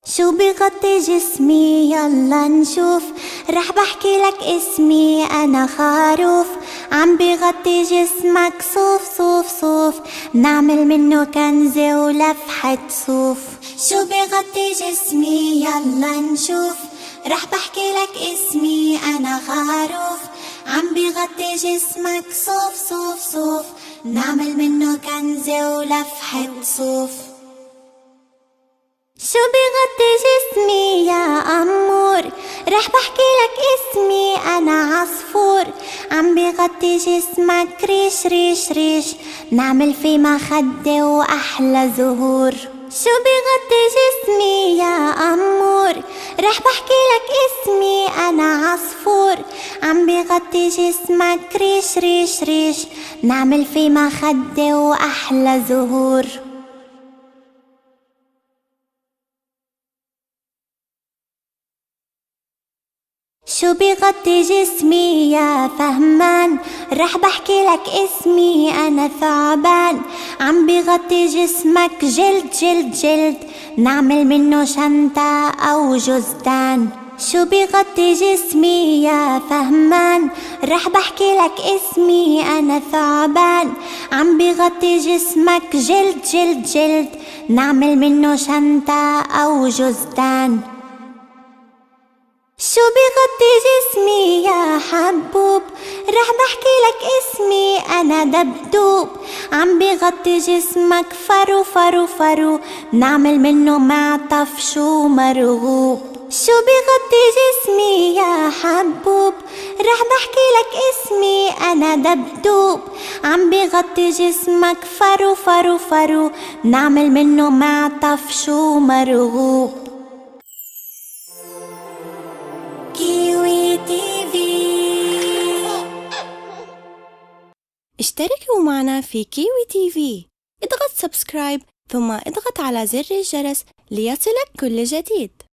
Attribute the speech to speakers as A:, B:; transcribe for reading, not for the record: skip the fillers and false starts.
A: شو بغطي جسمي يلا نشوف، رح بحكي لك اسمي أنا خروف. عم بغطي جسمك صوف صوف صوف، نعمل منه كنزة ولفحة صوف. شو بغطي جسمي يلا نشوف، رح بحكي لك اسمي أنا خروف. عم بغطي جسمك صوف صوف صوف، نعمل منه كنزة ولفحة صوف. شو بغطي جسمي يا أمور، رح بحكي لك اسمي أنا عصفور. عم بغطي جسمك ريش ريش ريش، نعمل فيه مخدة وأحلى زهور. شو بغطي جسمي يا أمور، رح بحكي لك اسمي أنا عصفور. عم بغطي جسمك ريش ريش ريش، نعمل فيه مخدة وأحلى زهور. شو بغطي جسمي يا فهمان، رح بحكي لك اسمي أنا ثعبان. عم بغطي جسمك جلد جلد جلد، نعمل منه شنطة أو جزدان. شو بغطي جسمي يا فهمان، رح بحكي لك اسمي أنا ثعبان. عم بغطي جسمك جلد جلد جلد، نعمل منه شنطة أو جزدان. شو بغطي جسمي يا حبوب، رح بحكي لك اسمي أنا دبدوب. عم بغطي جسمك فرو فرو فرو، نعمل منه معطف شو مرغوب. شو بغطي جسمي يا حبوب، رح بحكي لك اسمي أنا دبدوب. عم بغطي جسمك فرو فرو فرو، نعمل منه معطف شو مرغوب. كيوي تي في.
B: اشتركوا معنا في كيوي تي في. اضغط سبسكرايب ثم اضغط على زر الجرس ليصلك كل جديد.